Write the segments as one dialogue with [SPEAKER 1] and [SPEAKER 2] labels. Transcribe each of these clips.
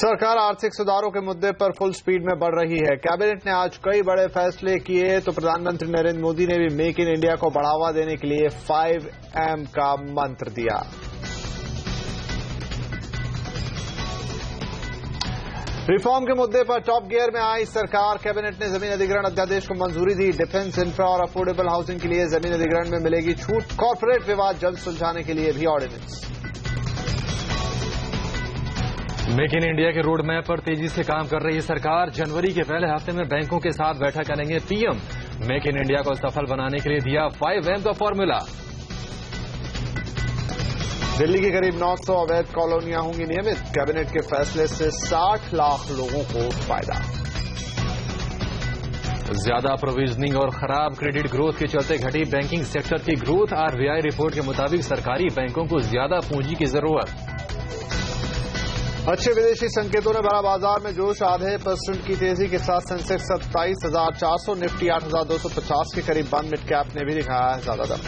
[SPEAKER 1] सरकार आर्थिक सुधारों के मुद्दे पर फुल स्पीड में बढ़ रही है। कैबिनेट ने आज कई बड़े फैसले किए तो प्रधानमंत्री नरेंद्र मोदी ने भी मेक इन इंडिया को बढ़ावा देने के लिए 5M का मंत्र दिया। रिफॉर्म के मुद्दे पर टॉप गियर में आई सरकार। कैबिनेट ने जमीन अधिग्रहण अध्यादेश को मंजूरी दी। डिफेंस, इंफ्रा और अफोर्डेबल हाउसिंग के लिए जमीन अधिग्रहण में मिलेगी छूट। कॉर्पोरेट विवाद जल्द सुलझाने के लिए भी ऑर्डिनेंस।
[SPEAKER 2] मेक इन इंडिया के रोड मैप पर तेजी से काम कर रही है सरकार। जनवरी के पहले हफ्ते में बैंकों के साथ बैठक करेंगे पीएम। मेक इन इंडिया को सफल बनाने के लिए दिया 5M का फॉर्मूला।
[SPEAKER 1] दिल्ली की करीब 900 अवैध कॉलोनियां होंगी नियमित। कैबिनेट के फैसले से 60 लाख लोगों को फायदा।
[SPEAKER 2] ज्यादा प्रोविजनिंग और खराब क्रेडिट ग्रोथ के चलते घटी बैंकिंग सेक्टर की ग्रोथ। आरबीआई रिपोर्ट के मुताबिक सरकारी बैंकों को ज्यादा पूंजी की जरूरत।
[SPEAKER 1] अच्छे विदेशी संकेतों ने भरा बाजार में जोश। आधे % की तेजी के साथ सेंसेक्स 27,400, निफ्टी 8,250 के करीब बंद। मिड कैप ने भी दिखाया है ज्यादा दम।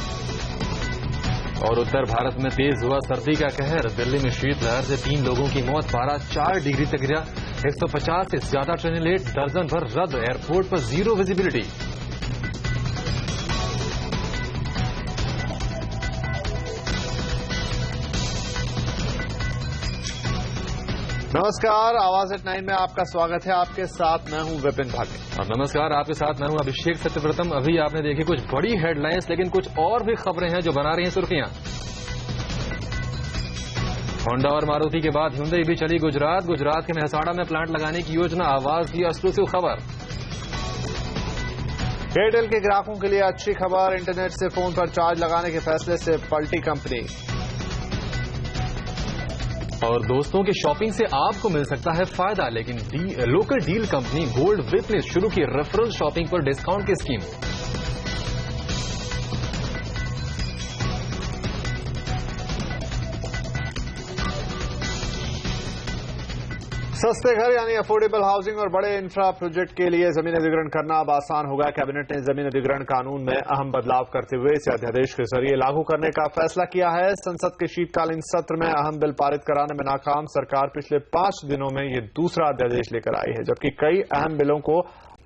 [SPEAKER 2] और उत्तर भारत में तेज हुआ सर्दी का कहर। दिल्ली में शीतलहर से 3 लोगों की मौत। पारा 4 डिग्री तक गिरा। 150 से ज्यादा ट्रेनें लेट, दर्जन भर रद्द। एयरपोर्ट पर जीरो विजिबिलिटी।
[SPEAKER 1] नमस्कार, आवाज एट 9 में आपका स्वागत है। आपके साथ मैं हूं विपिन भागे।
[SPEAKER 2] और नमस्कार, आपके साथ मैं हूं अभिषेक सत्यव्रतम। अभी आपने देखी कुछ बड़ी हेडलाइंस, लेकिन कुछ और भी खबरें हैं जो बना रही हैं सुर्खियां। होंडा और मारुति के बाद हुंडई भी चली गुजरात। गुजरात के मेहसाणा में प्लांट लगाने की योजना। आवाज की एक्सक्लूसिव खबर।
[SPEAKER 1] एयरटेल के ग्राहकों के लिए अच्छी खबर। इंटरनेट से फोन पर चार्ज लगाने के फैसले से पलटी कंपनी।
[SPEAKER 2] और दोस्तों की शॉपिंग से आपको मिल सकता है फायदा, लेकिन local deal company gold whip ने शुरू की रेफरल शॉपिंग पर डिस्काउंट की स्कीम।
[SPEAKER 1] सस्ते घर यानी अफोर्डेबल हाउसिंग और बड़े इंफ्रा प्रोजेक्ट के लिए जमीन अधिग्रहण करना अब आसान होगा। कैबिनेट ने जमीन अधिग्रहण कानून में अहम बदलाव करते हुए इसे अध्यादेश के जरिए लागू करने का फैसला किया है। संसद के शीतकालीन सत्र में अहम बिल पारित कराने में नाकाम सरकार पिछले 5 दिनों में ये दूसरा अध्यादेश लेकर आई है, जबकि कई अहम बिलों को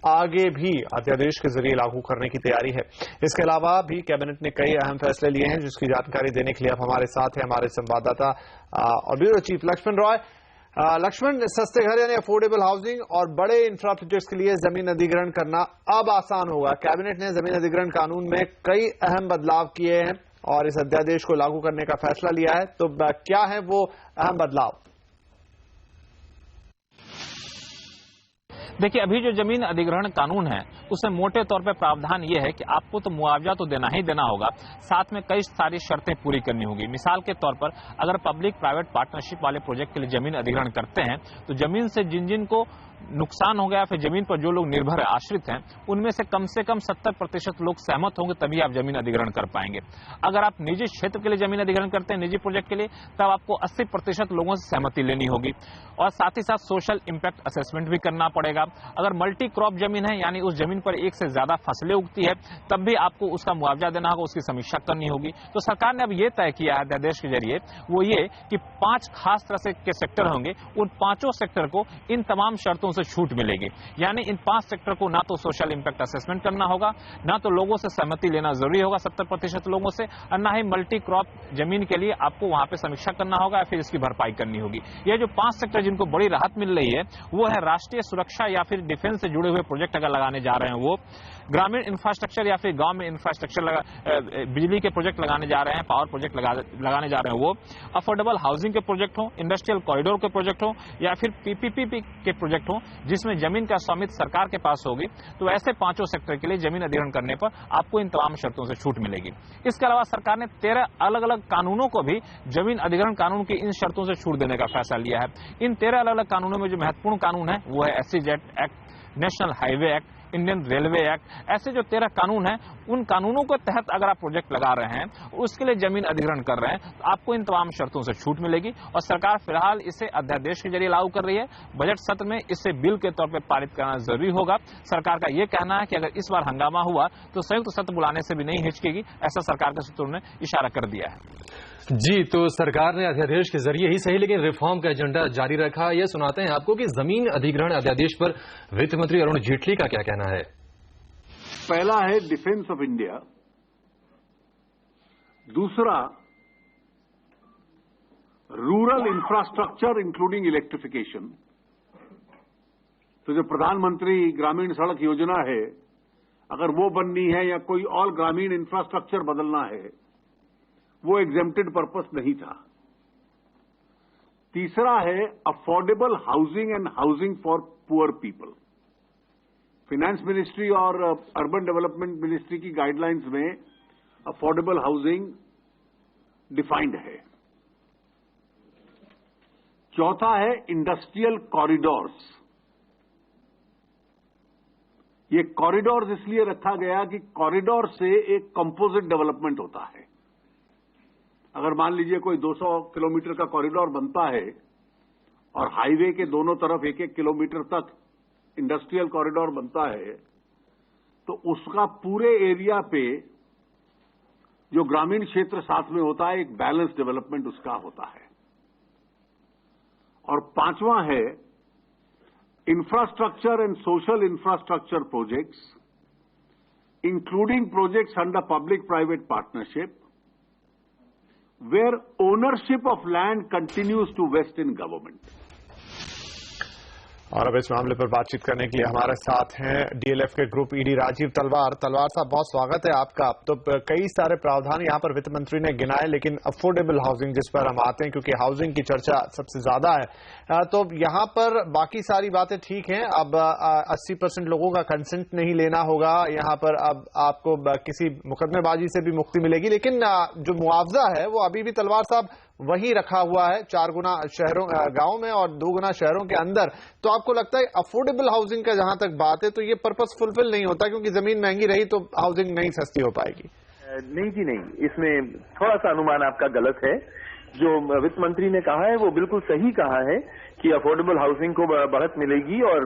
[SPEAKER 1] आगे भी अध्यादेश के जरिए लागू करने की तैयारी है। इसके अलावा भी कैबिनेट ने कई अहम फैसले लिए हैं, जिसकी जानकारी देने के लिए अब हमारे साथ है हमारे संवाददाता और ब्यूरो चीफ लक्ष्मण रॉय। लक्ष्मण, सस्ते घर यानी अफोर्डेबल हाउसिंग और बड़े इंफ्रा प्रोजेक्ट्स के लिए जमीन अधिग्रहण करना अब आसान होगा। कैबिनेट ने जमीन अधिग्रहण कानून में कई अहम बदलाव किए हैं और इस अध्यादेश को लागू करने का फैसला लिया है, तो क्या है वो अहम बदलाव?
[SPEAKER 3] देखिए, अभी जो जमीन अधिग्रहण कानून है उसमें मोटे तौर पे प्रावधान ये है कि आपको तो मुआवजा तो देना ही देना होगा, साथ में कई सारी शर्तें पूरी करनी होगी। मिसाल के तौर पर अगर पब्लिक प्राइवेट पार्टनरशिप वाले प्रोजेक्ट के लिए जमीन अधिग्रहण करते हैं तो जमीन से जिन को नुकसान हो गया, फिर जमीन पर जो लोग निर्भर आश्रित हैं उनमें से कम 70% लोग सहमत होंगे, तभी आप जमीन अधिग्रहण कर पाएंगे। अगर आप निजी क्षेत्र के लिए जमीन अधिग्रहण करते हैं, निजी प्रोजेक्ट के लिए, तब आपको 80% लोगों से सहमति लेनी होगी और साथ ही साथ सोशल इंपैक्ट असेसमेंट भी करना पड़ेगा। अगर मल्टी क्रॉप जमीन है यानी उस जमीन पर एक से ज्यादा फसलें उगती है, तब भी आपको उसका मुआवजा देना होगा, उसकी समीक्षा करनी होगी। तो सरकार ने अब ये तय किया है अध्यादेश के जरिए, वो ये कि 5 खास तरह से के सेक्टर होंगे, उन 5 सेक्टर को इन तमाम शर्तों से छूट मिलेगी। यानी इन 5 सेक्टर को ना तो सोशल इंपैक्ट असेसमेंट करना होगा, ना तो लोगों से सहमति लेना जरूरी होगा 70% लोगों से, और ना ही मल्टी क्रॉप जमीन के लिए आपको वहां पे समीक्षा करना होगा या फिर इसकी भरपाई करनी होगी। ये जो 5 सेक्टर जिनको बड़ी राहत मिल रही है वो है राष्ट्रीय सुरक्षा या फिर डिफेंस से जुड़े हुए प्रोजेक्ट अगर लगाने जा रहे हैं वो, ग्रामीण इंफ्रास्ट्रक्चर या फिर गांव में इंफ्रास्ट्रक्चर बिजली के प्रोजेक्ट लगाने जा रहे हैं, पावर प्रोजेक्ट लगाने जा रहे हैं वो, अफोर्डेबल हाउसिंग के प्रोजेक्ट हो, इंडस्ट्रियल कॉरिडोर के प्रोजेक्ट हो या फिर पीपीपी के प्रोजेक्ट हो जिसमें जमीन का स्वामित्व सरकार के पास होगी, तो ऐसे 5 सेक्टर के लिए जमीन अधिग्रहण करने पर आपको इन तमाम शर्तों से छूट मिलेगी। इसके अलावा सरकार ने 13 अलग अलग कानूनों को भी जमीन अधिग्रहण कानून की इन शर्तों से छूट देने का फैसला लिया है। इन 13 अलग अलग कानूनों में जो महत्वपूर्ण कानून है वो है SEZ act, national highway act, Indian railway act. ऐसे जो 13 कानून हैं, उन कानूनों के तहत अगर आप प्रोजेक्ट लगा रहे हैं, उसके लिए जमीन अधिग्रहण कर रहे हैं, तो आपको इन तमाम शर्तों से छूट मिलेगी। और सरकार फिलहाल इसे अध्यादेश के जरिए लागू कर रही है। बजट सत्र में इसे बिल के तौर पर पारित करना जरूरी होगा। सरकार का यह कहना है कि अगर इस बार हंगामा हुआ तो संयुक्त सत्र बुलाने से भी नहीं हिचकेगी, ऐसा सरकार के सूत्रों ने इशारा कर दिया है।
[SPEAKER 2] जी, तो सरकार ने अध्यादेश के जरिए ही सही लेकिन रिफॉर्म का एजेंडा जारी रखा। ये सुनाते हैं आपको कि जमीन अधिग्रहण अध्यादेश पर वित्त मंत्री अरुण जेटली का क्या कहना है।
[SPEAKER 4] पहला है डिफेंस ऑफ इंडिया, दूसरा रूरल इंफ्रास्ट्रक्चर इंक्लूडिंग इलेक्ट्रिफिकेशन। तो जो प्रधानमंत्री ग्रामीण सड़क योजना है, अगर वो बननी है या कोई और ग्रामीण इंफ्रास्ट्रक्चर बदलना है, वो एग्जेम्प्टेड पर्पस नहीं था। तीसरा है affordable housing and housing for poor people. Finance ministry और अर्बन डेवलपमेंट मिनिस्ट्री की गाइडलाइंस में अफोर्डेबल हाउसिंग डिफाइंड है। चौथा है इंडस्ट्रियल कॉरिडोर्स। ये कॉरिडोर्स इसलिए रखा गया कि कॉरिडोर से एक कंपोजिट डेवलपमेंट होता है। अगर मान लीजिए कोई 200 किलोमीटर का कॉरिडोर बनता है और हाईवे के दोनों तरफ 1-1 किलोमीटर तक इंडस्ट्रियल कॉरिडोर बनता है, तो उसका पूरे एरिया पे जो ग्रामीण क्षेत्र साथ में होता है, एक बैलेंस डेवलपमेंट उसका होता है। और पांचवां है infrastructure and social infrastructure projects including projects under public private partnership where ownership of land continues to vest in government।
[SPEAKER 1] और अब इस मामले पर बातचीत करने के लिए हमारे साथ हैं डीएलएफ के ग्रुप ईडी राजीव तलवार। तलवार साहब, बहुत स्वागत है आपका। तो कई सारे प्रावधान यहां पर वित्त मंत्री ने गिनाए, लेकिन अफोर्डेबल हाउसिंग जिस पर हम आते हैं, क्योंकि हाउसिंग की चर्चा सबसे ज्यादा है, तो यहां पर बाकी सारी बातें ठीक हैं। अब 80% लोगों का कंसेंट नहीं लेना होगा, यहां पर अब आपको किसी मुकदमेबाजी से भी मुक्ति मिलेगी, लेकिन जो मुआवजा है वो अभी भी तलवार साहब वही रखा हुआ है, 4 गुना शहरों गांव में और 2 गुना शहरों के अंदर। तो आपको लगता है अफोर्डेबल हाउसिंग का जहां तक बात है, तो ये पर्पस फुलफिल नहीं होता, क्योंकि जमीन महंगी रही तो हाउसिंग नहीं सस्ती हो पाएगी?
[SPEAKER 5] नहीं जी नहीं, इसमें थोड़ा सा अनुमान आपका गलत है। जो वित्त मंत्री ने कहा है वो बिल्कुल सही कहा है कि अफोर्डेबल हाउसिंग को बढ़त मिलेगी और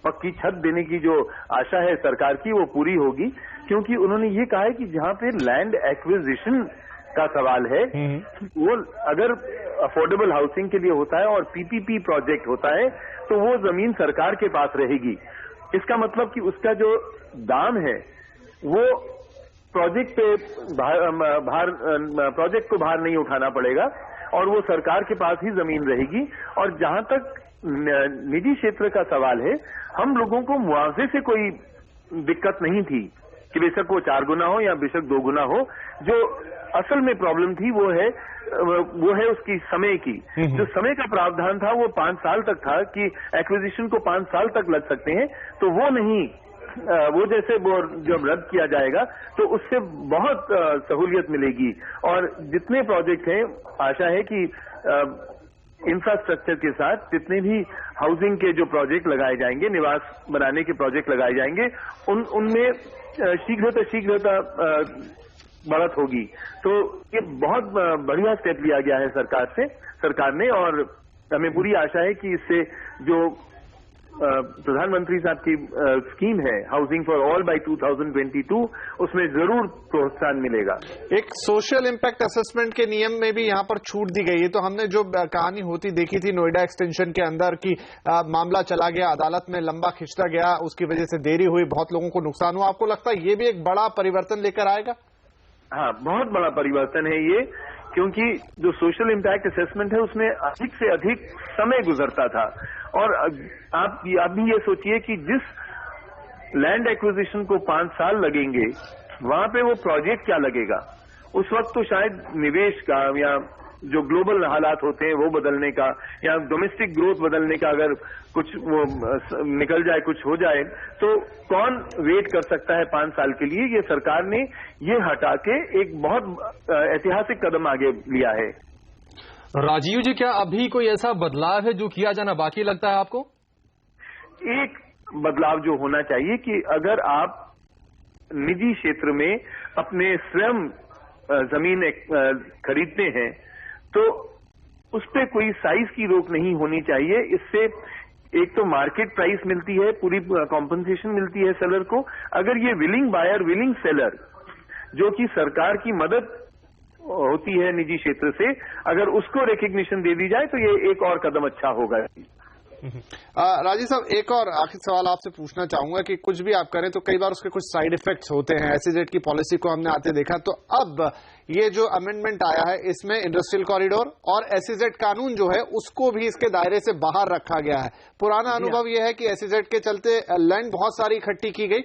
[SPEAKER 5] पक्की छत देने की जो आशा है सरकार की वो पूरी होगी, क्योंकि उन्होंने ये कहा है कि जहां पे लैंड एक्विजिशन का सवाल है वो अगर अफोर्डेबल हाउसिंग के लिए होता है और पीपीपी प्रोजेक्ट होता है तो वो जमीन सरकार के पास रहेगी। इसका मतलब कि उसका जो दाम है वो प्रोजेक्ट पे प्रोजेक्ट को भार नहीं उठाना पड़ेगा और वो सरकार के पास ही जमीन रहेगी। और जहां तक निजी क्षेत्र का सवाल है, हम लोगों को मुआवजे से कोई दिक्कत नहीं थी कि बेशक वो 4 गुना हो या बेशक 2 गुना हो। जो असल में प्रॉब्लम थी वो है उसकी समय की। जो समय का प्रावधान था वो 5 साल तक था कि एक्विजिशन को 5 साल तक लग सकते हैं, तो वो नहीं, वो जैसे जब रद्द किया जाएगा तो उससे बहुत सहूलियत मिलेगी। और जितने प्रोजेक्ट हैं, आशा है कि इंफ्रास्ट्रक्चर के साथ जितने भी हाउसिंग के जो प्रोजेक्ट लगाए जाएंगे, निवास बनाने के प्रोजेक्ट लगाए जाएंगे, उनमें शीघ्रता बढ़त होगी। तो ये बहुत बढ़िया स्टेप लिया गया है सरकार ने, और हमें पूरी आशा है कि इससे जो प्रधानमंत्री साहब की स्कीम है हाउसिंग फॉर ऑल बाय 2022, उसमें जरूर प्रोत्साहन मिलेगा।
[SPEAKER 1] एक सोशल इम्पैक्ट असेसमेंट के नियम में भी यहां पर छूट दी गई है। तो हमने जो कहानी होती देखी थी नोएडा एक्सटेंशन के अंदर की, मामला चला गया अदालत में, लंबा खिंचता गया, उसकी वजह से देरी हुई, बहुत लोगों को नुकसान हुआ। आपको लगता है ये भी एक बड़ा परिवर्तन लेकर आएगा?
[SPEAKER 5] हाँ, बहुत बड़ा परिवर्तन है ये, क्योंकि जो सोशल इम्पैक्ट असेसमेंट है उसमें अधिक से अधिक समय गुजरता था। और आप भी ये सोचिए कि जिस लैंड एक्विजिशन को 5 साल लगेंगे, वहां पे वो प्रोजेक्ट क्या लगेगा। उस वक्त तो शायद निवेश का या जो ग्लोबल हालात होते हैं वो बदलने का या डोमेस्टिक ग्रोथ बदलने का अगर कुछ वो निकल जाए, कुछ हो जाए, तो कौन वेट कर सकता है 5 साल के लिए। ये सरकार ने ये हटा के एक बहुत ऐतिहासिक कदम आगे लिया है।
[SPEAKER 2] राजीव जी, क्या अभी कोई ऐसा बदलाव है जो किया जाना बाकी लगता है आपको?
[SPEAKER 5] एक बदलाव जो होना चाहिए कि अगर आप निजी क्षेत्र में अपने स्वयं जमीन खरीदते हैं तो उस पर कोई साइज की रोक नहीं होनी चाहिए। इससे एक तो मार्केट प्राइस मिलती है, पूरी कॉम्पनसेशन मिलती है सेलर को। अगर ये विलिंग बायर विलिंग सेलर जो कि सरकार की मदद होती है निजी क्षेत्र से, अगर उसको रिकग्निशन दे दी जाए तो ये एक और कदम अच्छा होगा।
[SPEAKER 1] राजीव साहब, एक और आखिरी सवाल आपसे पूछना चाहूंगा कि कुछ भी आप करें तो कई बार उसके कुछ साइड इफेक्ट्स होते हैं। एसईजेड की पॉलिसी को हमने आते देखा, तो अब ये जो अमेंडमेंट आया है इसमें इंडस्ट्रियल कॉरिडोर और एसईजेड कानून जो है उसको भी इसके दायरे से बाहर रखा गया है। पुराना अनुभव यह है कि एसईजेड के चलते लैंड बहुत सारी इकट्ठी की गई,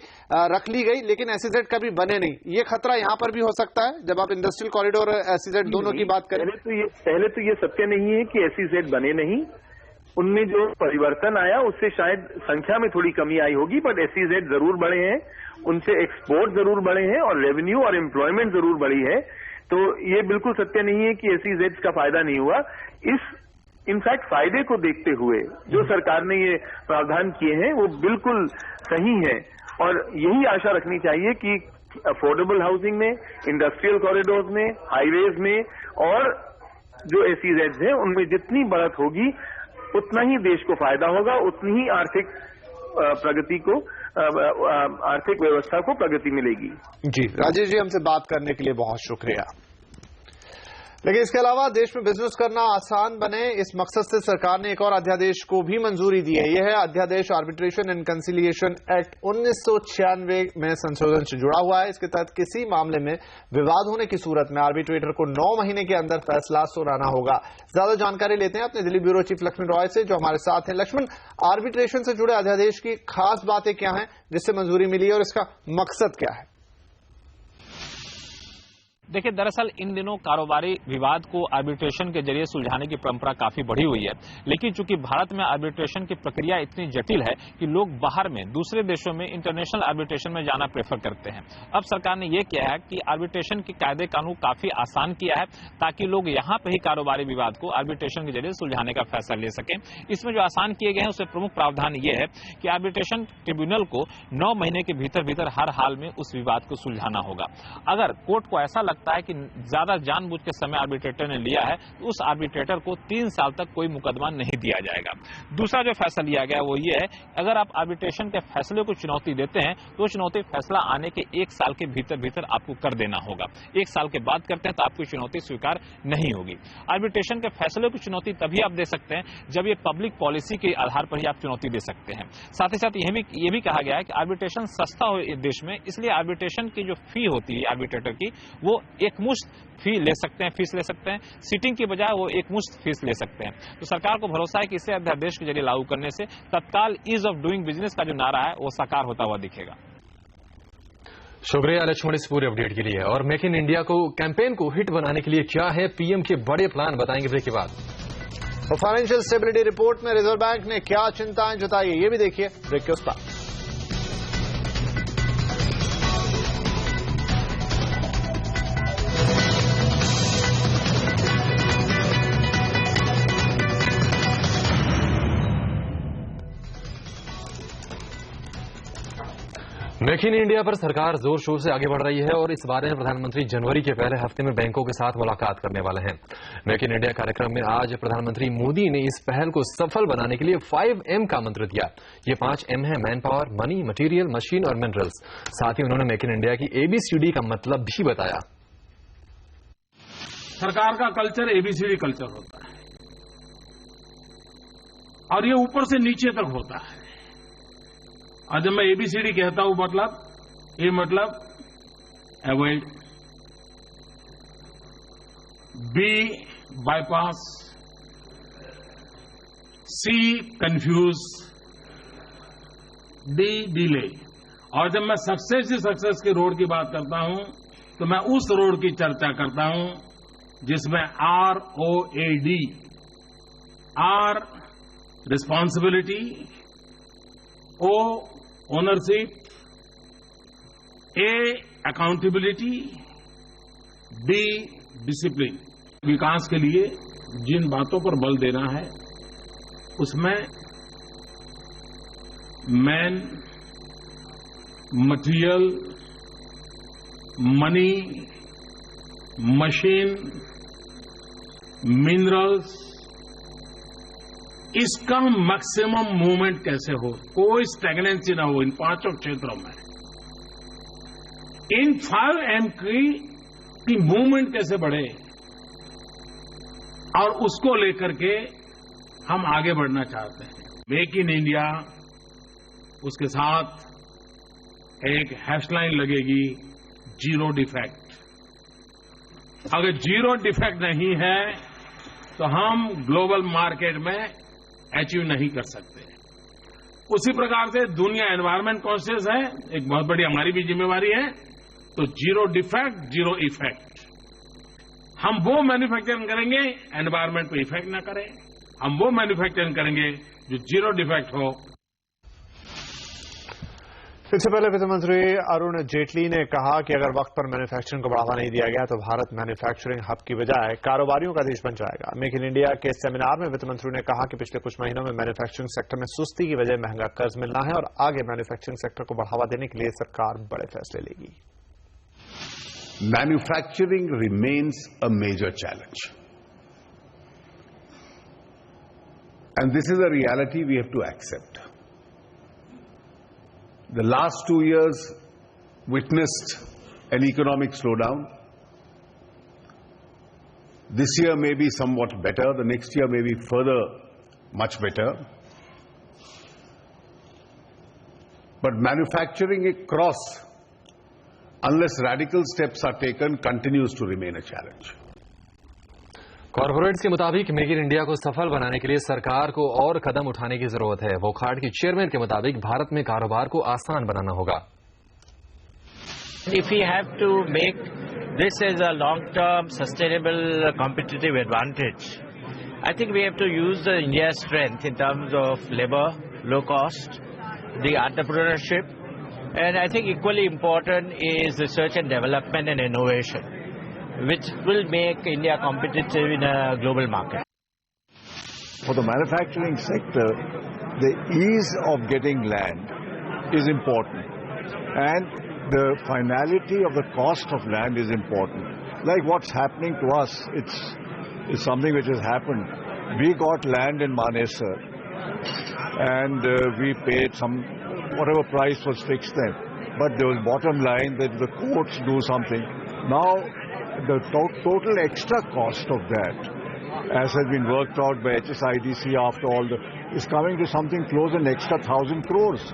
[SPEAKER 1] रख ली गई, लेकिन एसईजेड कभी बने नहीं। ये खतरा यहां पर भी हो सकता है जब आप इंडस्ट्रियल कॉरिडोर और एसईजेड दोनों की बात करें?
[SPEAKER 5] पहले तो ये सत्य नहीं है कि एसईजेड बने नहीं, उनमें जो परिवर्तन आया उससे शायद संख्या में थोड़ी कमी आई होगी, बट एसईजेड जरूर बढ़े हैं, उनसे एक्सपोर्ट जरूर बढ़े हैं और रेवेन्यू और एम्प्लॉयमेंट जरूर बढ़ी है। तो ये बिल्कुल सत्य नहीं है कि एसईजेड का फायदा नहीं हुआ। इनफैक्ट फायदे को देखते हुए जो सरकार ने ये प्रावधान किए हैं वो बिल्कुल सही है, और यही आशा रखनी चाहिए कि अफोर्डेबल हाउसिंग में, इंडस्ट्रियल कॉरिडोर में, हाईवेज में और जो एसईजेड हैं उनमें जितनी बढ़त होगी उतना ही देश को फायदा होगा, उतनी ही आर्थिक प्रगति को, आर्थिक व्यवस्था को प्रगति मिलेगी।
[SPEAKER 1] जी राजेश जी, हमसे बात करने के लिए बहुत शुक्रिया। लेकिन इसके अलावा देश में बिजनेस करना आसान बने, इस मकसद से सरकार ने एक और अध्यादेश को भी मंजूरी दी है। यह है अध्यादेश आर्बिट्रेशन एंड कंसिलिएशन एक्ट 1996 में संशोधन से जुड़ा हुआ है। इसके तहत किसी मामले में विवाद होने की सूरत में आर्बिट्रेटर को 9 महीने के अंदर फैसला सुनाना होगा। ज्यादा जानकारी लेते हैं अपने दिल्ली ब्यूरो चीफ लक्ष्मण रॉय से, जो हमारे साथ हैं। लक्ष्मण, आर्बिट्रेशन से जुड़े अध्यादेश की खास बातें क्या हैं जिससे मंजूरी मिली है और इसका मकसद क्या है?
[SPEAKER 3] देखिए, दरअसल इन दिनों कारोबारी विवाद को आर्बिट्रेशन के जरिए सुलझाने की परंपरा काफी बढ़ी हुई है, लेकिन चूंकि भारत में आर्बिट्रेशन की प्रक्रिया इतनी जटिल है कि लोग बाहर में, दूसरे देशों में इंटरनेशनल आर्बिट्रेशन में जाना प्रेफर करते हैं। अब सरकार ने यह किया है कि आर्बिट्रेशन के कायदे कानून काफी आसान किया है ताकि लोग यहां पर ही कारोबारी विवाद को आर्बिट्रेशन के जरिए सुलझाने का फैसला ले सकें। इसमें जो आसान किए गए हैं उसमें प्रमुख प्रावधान यह है कि आर्बिट्रेशन ट्रिब्यूनल को 9 महीने के भीतर हर हाल में उस विवाद को सुलझाना होगा। अगर कोर्ट को ऐसा लगता है कि ज्यादा जानबूझ के समय आर्बिट्रेटर ने लिया है तो उस आर्बिट्रेटर को 3 साल तक कोई मुकदमा नहीं दिया जाएगा। दूसरा जो फैसला लिया गया वो ये है, अगर आप आर्बिट्रेशन के फैसले को चुनौती देते हैं तो चुनौती फैसला आने के 1 साल के भीतर आपको कर देना होगा। 1 साल के बाद करते हैं तो आपकी चुनौती स्वीकार नहीं होगी। आर्बिट्रेशन के फैसले की चुनौती तभी आप दे सकते हैं जब ये पब्लिक पॉलिसी के आधार पर ही आप चुनौती दे सकते हैं। साथ ही साथ यह भी कहा गया है कि आर्बिट्रेशन सस्ता हो देश में, इसलिए आर्बिट्रेशन की जो फी होती है आर्बिट्रेटर की, वो एक मुश्त फीस ले सकते हैं। सीटिंग की बजाय वो एक मुश्त फीस ले सकते हैं। तो सरकार को भरोसा है कि इसे अध्यादेश के जरिए लागू करने से तत्काल ईज ऑफ डूइंग बिजनेस का जो नारा है वो साकार होता हुआ दिखेगा।
[SPEAKER 2] शुक्रिया लक्ष्मण इस पूरे अपडेट के लिए। और मेक इन इंडिया को कैंपेन को हिट बनाने के लिए क्या है पीएम के बड़े प्लान, बताएंगे ब्रेक के बाद।
[SPEAKER 1] तो फाइनेंशियल स्टेबिलिटी रिपोर्ट में रिजर्व बैंक ने क्या चिंताएं जताई है, ये भी देखिए ब्रेक के उस पर।
[SPEAKER 2] मेक इन इंडिया पर सरकार जोर शोर से आगे बढ़ रही है और इस बारे में प्रधानमंत्री जनवरी के पहले हफ्ते में बैंकों के साथ मुलाकात करने वाले हैं। मेक इन इंडिया कार्यक्रम में आज प्रधानमंत्री मोदी ने इस पहल को सफल बनाने के लिए 5M का मंत्र दिया। ये 5M है man power, money, material, machine और मिनरल्स। साथ ही उन्होंने मेक इन इंडिया की ABCD का मतलब भी बताया।
[SPEAKER 6] सरकार का कल्चर ABCD कल्चर होता है और ये ऊपर से नीचे तक होता है। और जब मैं ABCD कहता हूं मतलब avoid, B bypass, C confuse, D delay. और जब मैं सक्सेस के रोड की बात करता हूं तो मैं उस रोड की चर्चा करता हूं जिसमें ROAD, R responsibility, O ownership, A accountability, D discipline. विकास के लिए जिन बातों पर बल देना है उसमें man, material, money, machine, minerals, इसका मैक्सिमम मूवमेंट कैसे हो, कोई स्टैग्नेंसी ना हो इन 5 क्षेत्रों में। इन 5M की की मूवमेंट कैसे बढ़े और उसको लेकर के हम आगे बढ़ना चाहते हैं। मेक इन इंडिया, उसके साथ एक हैशलाइन लगेगी, जीरो डिफेक्ट। अगर जीरो डिफेक्ट नहीं है तो हम ग्लोबल मार्केट में अचीव नहीं कर सकते। उसी प्रकार से दुनिया एनवायरमेंट कॉन्शियस है, एक बहुत बड़ी हमारी भी जिम्मेवारी है। तो जीरो डिफेक्ट, जीरो इफेक्ट। हम वो मैन्युफैक्चरिंग करेंगे एनवायरमेंट को इफेक्ट ना करे, हम वो मैन्युफैक्चरिंग करेंगे जो जीरो डिफेक्ट हो।
[SPEAKER 1] इससे पहले वित्त मंत्री अरुण जेटली ने कहा कि अगर वक्त पर मैन्युफैक्चरिंग को बढ़ावा नहीं दिया गया तो भारत मैन्युफैक्चरिंग हब की बजाय कारोबारियों का देश बन जाएगा। मेक इन इंडिया के सेमिनार में वित्त मंत्री ने कहा कि पिछले कुछ महीनों में मैन्युफैक्चरिंग सेक्टर में सुस्ती की वजह महंगा कर्ज मिलना है और आगे मैन्युफैक्चरिंग सेक्टर को बढ़ावा देने के लिए सरकार बड़े फैसले लेगी।
[SPEAKER 4] Manufacturing remains a major challenge. And this is a reality we have to accept. The last 2 years witnessed an economic slowdown. This year may be somewhat better, the next year may be further much better. But manufacturing across, unless radical steps are taken, continues to remain a challenge.
[SPEAKER 2] Corporates के मुताबिक make in India को सफल बनाने के लिए सरकार को और कदम उठाने की जरूरत है। वोकहार्ट के चेयरमैन के मुताबिक भारत में कारोबार को आसान बनाना होगा।
[SPEAKER 7] If we have to make this as a long-term, sustainable, competitive advantage, I think we have to use the India's strength in terms of labor, low cost, the entrepreneurship, and I think equally important is research and development and innovation, which will make India competitive in a global market.
[SPEAKER 8] For the manufacturing sector, the ease of getting land is important, and the finality of the cost of land is important. Like what's happening to us, it's something which has happened. We got land in Manesar, and we paid whatever price was fixed then. But there was bottom line that the courts do something. Now, the total extra cost of that, as has been worked out by HSIDC after all is coming to something close to an extra 1,000 crores.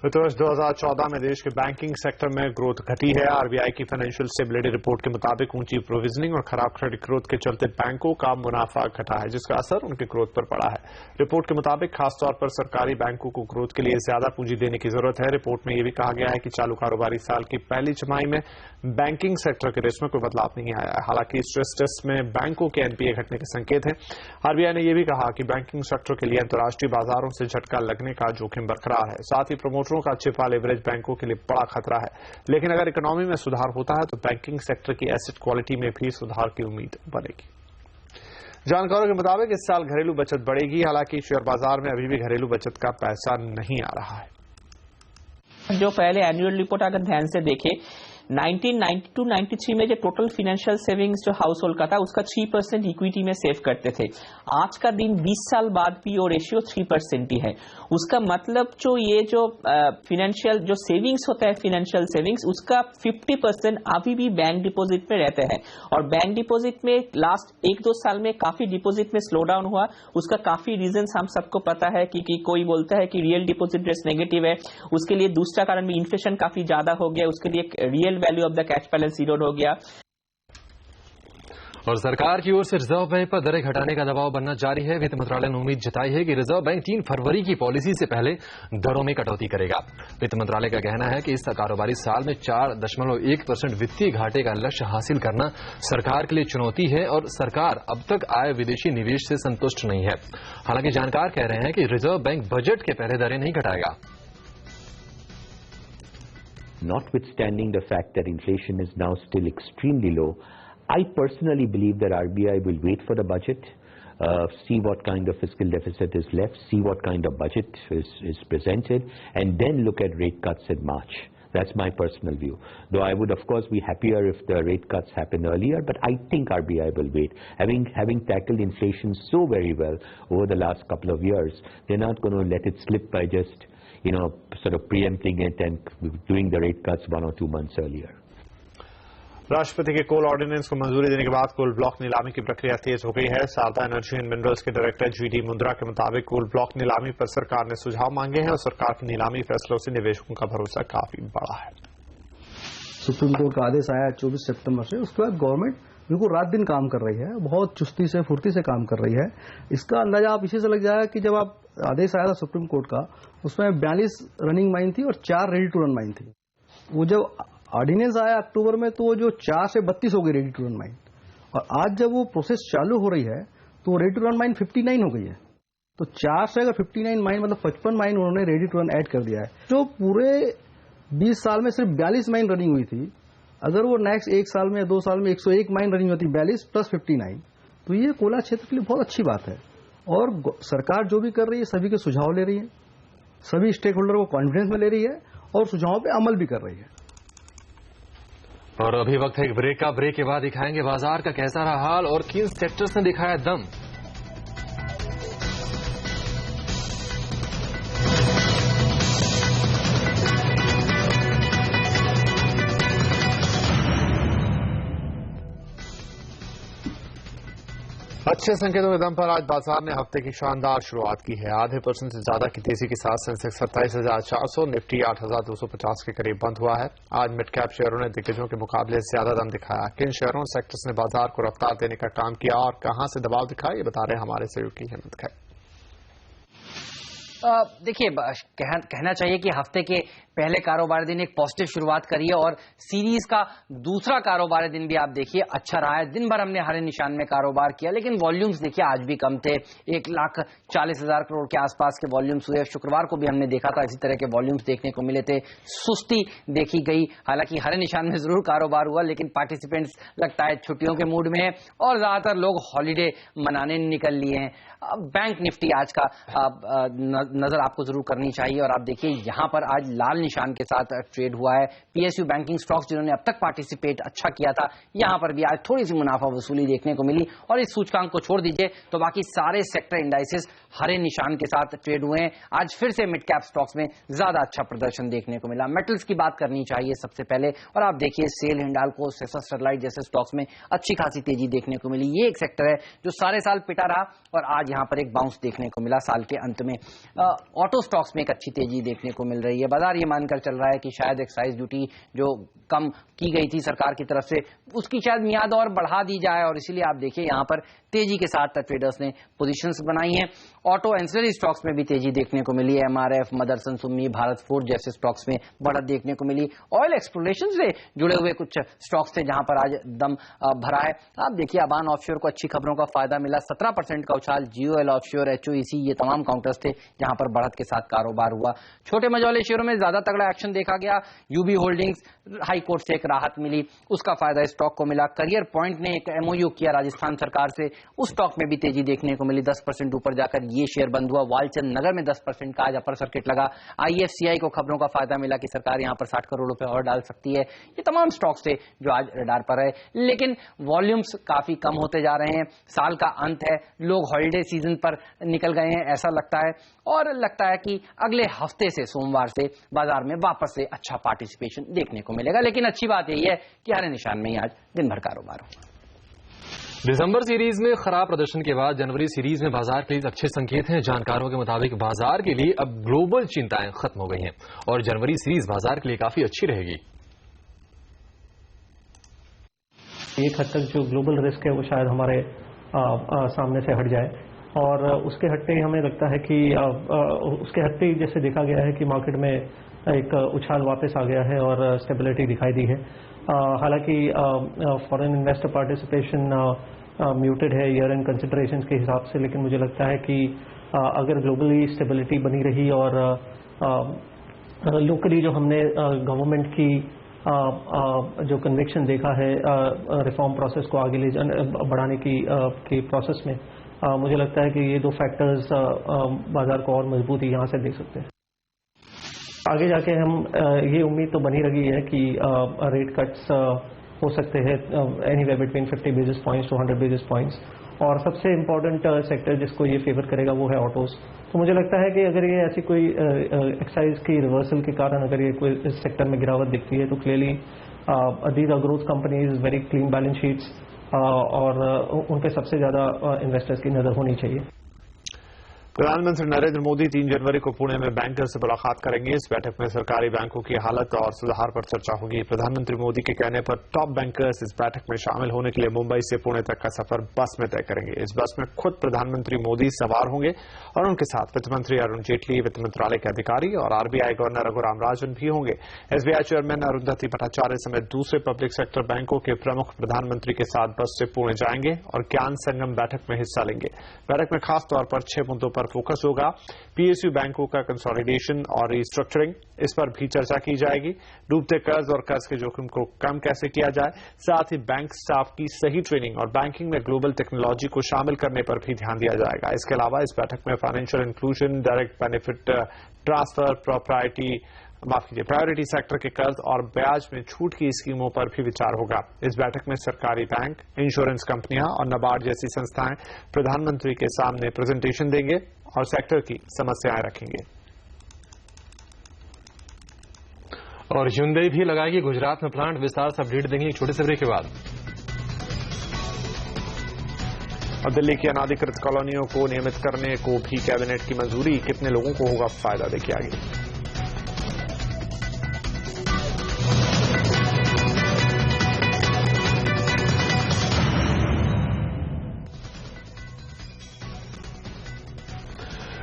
[SPEAKER 1] वित्त वर्ष 2014 में देश के banking sector में growth घटी है। RBI की financial stability report के मुताबिक ऊंची प्रोविजनिंग और खराब क्रेडिट ग्रोथ के चलते बैंकों का मुनाफा घटा है, जिसका असर उनके ग्रोथ पर पड़ा है। रिपोर्ट के मुताबिक खासतौर पर सरकारी बैंकों को ग्रोथ के लिए ज्यादा पूंजी देने की जरूरत है। रिपोर्ट में यह भी कहा गया है कि चालू कारोबारी साल की पहली छमाही में बैंकिंग सेक्टर के रिस्क में कोई बदलाव नहीं आया है। हालांकि स्ट्रेस टेस्ट में बैंकों के एनपीए घटने के संकेत हैं। आरबीआई ने यह भी कहा कि बैंकिंग सेक्टर के लिए अंतर्राष्ट्रीय बाजारों से झटका लगने का जोखिम बरकरार है। साथ ही प्रमोटरों का छिपा लेवरेज बैंकों के लिए बड़ा खतरा है। लेकिन अगर इकोनॉमी में सुधार होता है तो बैंकिंग सेक्टर की एसेट क्वालिटी में भी सुधार की उम्मीद बनेगी। जानकारों के मुताबिक इस साल घरेलू बचत बढ़ेगी। हालांकि शेयर बाजार में अभी भी घरेलू बचत का पैसा नहीं आ रहा है।
[SPEAKER 9] जो पहले एनुअल रिपोर्ट अगर ध्यान से देखें, 1992-93 में जो टोटल फाइनेंशियल सेविंग्स जो हाउस होल्ड का था उसका 3% इक्विटी में सेव करते थे। आज का दिन 20 साल बाद पीओ रेशियो 3% ही है। उसका मतलब जो ये जो फाइनेंशियल जो सेविंग्स होता है, फाइनेंशियल सेविंग्स, उसका 50% अभी भी बैंक डिपॉजिट में रहते हैं। और बैंक डिपॉजिट में लास्ट 1-2 साल में काफी डिपॉजिट में स्लो डाउन हुआ। उसका काफी रीजन हम सबको पता है कि कोई बोलता है कि रियल डिपॉजिट रेट नेगेटिव है। उसके लिए दूसरा कारण भी इन्फ्लेशन काफी ज्यादा हो गया, उसके लिए real value of the cash balance Erode हो गया।
[SPEAKER 2] और सरकार की ओर से रिजर्व बैंक पर दरें घटाने का दबाव बनना जारी है। वित्त मंत्रालय ने उम्मीद जताई है कि रिजर्व बैंक 3 फरवरी की पॉलिसी से पहले दरों में कटौती करेगा। वित्त मंत्रालय का कहना है कि इस कारोबारी साल में 4.1% वित्तीय घाटे का लक्ष्य हासिल करना सरकार के लिए चुनौती है और सरकार अब तक आए विदेशी निवेश से संतुष्ट नहीं है। हालांकि जानकार कह रहे हैं कि रिजर्व बैंक बजट के पहले दरें नहीं घटाएगा।
[SPEAKER 10] Notwithstanding the fact that inflation is now still extremely low, I personally believe that RBI will wait for the budget, see what kind of fiscal deficit is left, see what kind of budget is presented, and then look at rate cuts in March. That's my personal view. Though I would, of course, be happier if the rate cuts happen earlier, but I think RBI will wait. Having tackled inflation so very well over the last couple of years, they're not going to let it slip by just sort of preempting it and doing the rate cuts 1 or 2 months earlier.
[SPEAKER 1] राष्ट्रपति के कोल ordinance को मंजूरी देने के बाद coal block नीलामी की प्रक्रिया तेज हो गई है। शारदा एनर्जी एंड मिनरल्स के डायरेक्टर GD मुंद्रा के मुताबिक कोल ब्लॉक नीलामी पर सरकार ने सुझाव मांगे हैं और सरकार के नीलामी फैसलों से निवेशकों का भरोसा काफी बढ़ा है।
[SPEAKER 11] सुप्रीम कोर्ट का आदेश आया 24 सितंबर से, उसके बाद गवर्नमेंट बिल्कुल रात दिन काम कर रही है, बहुत चुस्ती से फुर्ती से काम कर रही है। इसका अंदाजा आप इसी से लग जाएगा कि जब आप आदेश आया था सुप्रीम कोर्ट का, उसमें 42 रनिंग माइन थी और 4 रेडी टू रन माइन थी। वो जब ऑर्डिनेंस आया अक्टूबर में तो वो जो 4 से 32 हो गई रेडी टू रन माइन, और आज जब वो प्रोसेस चालू हो रही है तो रेडी टू रन माइन 59 हो गई है। तो 4 से अगर 59 माइन मतलब 55 माइन उन्होंने रेडी टू रन ऐड कर दिया है। जो पूरे 20 साल में सिर्फ 42 माइन रनिंग हुई थी, अगर वो नेक्स्ट 1 साल में 2 साल में 101 माइन रनिंग होती, 42 प्लस 59, तो ये कोयला क्षेत्र के लिए बहुत अच्छी बात है। और सरकार जो भी कर रही है सभी के सुझाव ले रही है, सभी स्टेक होल्डर को कॉन्फिडेंस में ले रही है और सुझावों पे अमल भी कर रही है।
[SPEAKER 2] और अभी वक्त है एक ब्रेक का। ब्रेक के बाद दिखाएंगे बाजार का कैसा रहा हाल और किन सेक्टर्स ने दिखाया दम।
[SPEAKER 1] अच्छे संकेतों के दम पर आज बाजार ने हफ्ते की शानदार शुरुआत की है। आधे % से ज्यादा की तेजी के साथ सेंसेक्स 27,400, निफ्टी 8,250 के करीब बंद हुआ है। आज मिड कैप शेयरों ने दिग्गजों के मुकाबले ज्यादा दम दिखाया। किन शेयरों सेक्टर्स ने बाजार को रफ्तार देने का काम किया और कहां से दबाव दिखाया, ये बता रहे हमारे सहयोगी हेमंत खैर।
[SPEAKER 12] देखिए, कहना चाहिए कि हफ्ते के पहले कारोबारी दिन एक पॉजिटिव शुरुआत करी है और सीरीज का दूसरा कारोबारी दिन भी आप देखिए अच्छा रहा है। दिन भर हमने हरे निशान में कारोबार किया, लेकिन वॉल्यूम्स देखिए आज भी कम थे। 1,40,000 करोड़ के आसपास के वॉल्यूम्स हुए। शुक्रवार को भी हमने देखा था इसी तरह के वॉल्यूम्स देखने को मिले थे। सुस्ती देखी गई, हालांकि हरे निशान में जरूर कारोबार हुआ, लेकिन पार्टिसिपेंट्स लगता है छुट्टियों के मूड में है और ज्यादातर लोग हॉलीडे मनाने निकल लिए हैं। बैंक निफ्टी आज का नजर आपको जरूर करनी चाहिए और आप देखिए यहां पर आज लाल निशान के साथ ट्रेड हुआ है। PSU बैंकिंग स्टॉक्स जिन्होंने अब तक पार्टिसिपेट अच्छा किया था, यहां पर भी आज थोड़ी सी मुनाफा वसूली देखने को मिली और इस सूचकांक को छोड़ दीजिए तो बाकी सारे सेक्टर इंडाइसेस हरे निशान के साथ ट्रेड हुए हैं। आज फिर से मिड कैप स्टॉक्स में ज्यादा अच्छा प्रदर्शन देखने को मिला। मेटल्स की बात करनी चाहिए सबसे पहले और आप देखिए सेल, हिंडाल्को, सेसा स्टरलाइट जैसे स्टॉक्स में अच्छी खासी तेजी देखने को मिली। ये एक सेक्टर है जो सारे साल पिटा रहा और आज यहां पर एक बाउंस देखने को मिला साल के अंत में। ऑटो स्टॉक्स में एक अच्छी तेजी देखने को मिल रही है। बाजार ये मानकर चल रहा है कि शायद एक्साइज ड्यूटी जो कम की गई थी सरकार की तरफ से, उसकी शायद मियाद और बढ़ा दी जाए और इसीलिए आप देखिए यहां पर तेजी के साथ ट्रेडर्स ने पोजीशंस बनाई हैं। ऑटो एंसिलरी स्टॉक्स में भी तेजी देखने को मिली है। MRF, मदरसन सुम्मी, भारत फोर्ज जैसे स्टॉक्स में बढ़त देखने को मिली। ऑयल एक्सप्लोरेशन से जुड़े हुए कुछ स्टॉक्स थे जहां पर आज दम भरा है। आप देखिए अबान ऑफशोर को अच्छी खबरों का फायदा मिला। 17% का उछाल। GOL ऑफशोर, HOEC ये तमाम काउंटर्स थे जहां पर बढ़त के साथ कारोबार हुआ। छोटे मझौले शेयरों में ज्यादा तगड़ा एक्शन देखा गया। UB होल्डिंग्स, हाई कोर्ट से एक राहत मिली, उसका फायदा स्टॉक को मिला। करियर पॉइंट ने एक MOU किया राजस्थान सरकार से, उस स्टॉक में भी तेजी देखने को मिली। 10% ऊपर जाकर ये शेयर बंद हुआ। वालचंद नगर में 10% का आज अपर सर्किट लगा। IFCI को खबरों का फायदा मिला कि सरकार यहां पर 60 करोड़ रुपए और डाल सकती है। ये तमाम स्टॉक्स थे जो आज रडार पर है, लेकिन वॉल्यूम्स काफी कम होते जा रहे हैं। साल का अंत है, लोग हॉलिडे सीजन पर निकल गए हैं ऐसा लगता है और लगता है कि अगले हफ्ते से सोमवार से बाजार में वापस से अच्छा पार्टिसिपेशन देखने को मिलेगा। लेकिन अच्छी बात यही है कि हरे निशान में ही आज दिन भर कारोबार हो।
[SPEAKER 2] दिसंबर सीरीज में खराब प्रदर्शन के बाद जनवरी सीरीज में बाजार के लिए अच्छे संकेत हैं। जानकारों के मुताबिक बाजार के लिए अब ग्लोबल चिंताएं खत्म हो गई हैं और जनवरी सीरीज बाजार के लिए काफी अच्छी रहेगी।
[SPEAKER 13] एक हद तक जो ग्लोबल रिस्क है वो शायद हमारे सामने से हट जाए और उसके हटते हमें लगता है कि उसके हटते जैसे देखा गया है कि मार्केट में एक उछाल वापस आ गया है और स्टेबिलिटी दिखाई दी है। हालांकि फॉरेन इन्वेस्टर पार्टिसिपेशन म्यूटेड है ईयर एंड कंसिडरेशंस के हिसाब से, लेकिन मुझे लगता है कि अगर ग्लोबली स्टेबिलिटी बनी रही और लोकली जो हमने गवर्नमेंट की जो कन्विक्शन देखा है रिफॉर्म प्रोसेस को आगे ले बढ़ाने की प्रोसेस में, मुझे लगता है कि ये दो फैक्टर्स बाजार को और मजबूती यहाँ से दे सकते हैं। आगे जाके हम ये उम्मीद तो बनी रही है कि रेट कट्स हो सकते हैं anywhere between 50 basis points to 100 basis points और सबसे इम्पोर्टेंट सेक्टर जिसको ये फेवर करेगा वो है ऑटोज। तो मुझे लगता है कि अगर ये ऐसी कोई एक्साइज की रिवर्सल के कारण अगर ये कोई इस सेक्टर में गिरावट दिखती है तो clearly these are growth companies, very clean balance sheets, और उन पे सबसे ज्यादा इन्वेस्टर्स की नजर होनी चाहिए।
[SPEAKER 1] प्रधानमंत्री नरेंद्र मोदी 3 जनवरी को पुणे में बैंकर्स से मुलाकात करेंगे। इस बैठक में सरकारी बैंकों की हालत और सुधार पर चर्चा होगी। प्रधानमंत्री मोदी के कहने पर टॉप बैंकर्स इस बैठक में शामिल होने के लिए मुंबई से पुणे तक का सफर बस में तय करेंगे। इस बस में खुद प्रधानमंत्री मोदी सवार होंगे और उनके साथ वित्त मंत्री अरुण जेटली, वित्त मंत्रालय के अधिकारी और आरबीआई गवर्नर रघुराम राजन भी होंगे। एसबीआई चेयरमैन अरुंधति भट्टाचार्य समेत दूसरे पब्लिक सेक्टर बैंकों के प्रमुख प्रधानमंत्री के साथ बस से पुणे जाएंगे और ज्ञान संगम बैठक में हिस्सा लेंगे। बैठक में खास तौर पर 6 मुद्दों पर फोकस होगा। पीएसयू बैंकों का कंसोलिडेशन और रिस्ट्रक्चरिंग, इस पर भी चर्चा की जाएगी। डूबते कर्ज और कर्ज के जोखिम को कम कैसे किया जाए, साथ ही बैंक स्टाफ की सही ट्रेनिंग और बैंकिंग में ग्लोबल टेक्नोलॉजी को शामिल करने पर भी ध्यान दिया जाएगा। इसके अलावा इस बैठक में financial inclusion, direct benefit transfer, priority sector के कर्ज और ब्याज में छूट की स्कीमों पर भी विचार होगा। इस बैठक में सरकारी बैंक, इंश्योरेंस कंपनियां और नाबार्ड जैसी संस्थाएं प्रधानमंत्री के सामने प्रेजेंटेशन देंगे और सेक्टर की समस्याएं रखेंगे।
[SPEAKER 2] और Hyundai भी लगाएगी गुजरात में प्लांट, विस्तार से अपडेट देंगे एक छोटे से ब्रेक के बाद।
[SPEAKER 1] और दिल्ली की अनाधिकृत कॉलोनियों को नियमित करने को भी कैबिनेट की मंजूरी, कितने लोगों को होगा फायदा, देखिए आगे।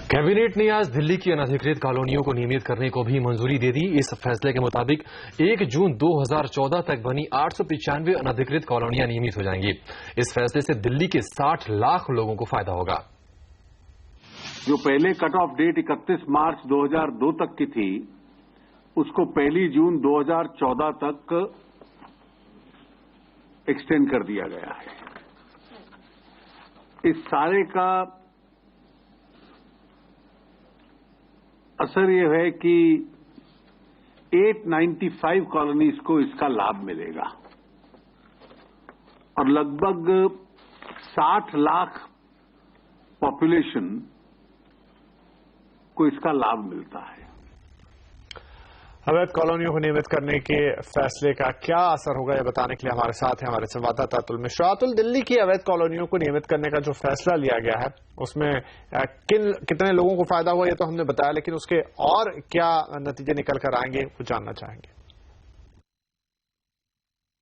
[SPEAKER 2] कैबिनेट ने आज दिल्ली की अनधिकृत कॉलोनियों को नियमित करने को भी मंजूरी दे दी। इस फैसले के मुताबिक 1 जून 2014 तक बनी 895 अनधिकृत कॉलोनियां नियमित हो जाएंगी। इस फैसले से दिल्ली के 60 लाख लोगों को फायदा होगा।
[SPEAKER 4] जो पहले कट ऑफ डेट 31 मार्च 2002 तक की थी, उसको 1 जून 2014 तक एक्सटेंड कर दिया गया है। इस सारे का असर यह है कि 895 कॉलोनीज को इसका लाभ मिलेगा और लगभग 60 लाख पॉपुलेशन को इसका लाभ मिलता है।
[SPEAKER 1] अवैध कॉलोनियों को नियमित करने के फैसले का क्या असर होगा, यह बताने के लिए हमारे साथ हैं हमारे संवाददाता अतुल मिश्रा। अतुल, दिल्ली की अवैध कॉलोनियों को नियमित करने का जो फैसला लिया गया है उसमें कितने लोगों को फायदा हुआ ये तो हमने बताया, लेकिन उसके और क्या नतीजे निकल कर आएंगे वो जानना चाहेंगे।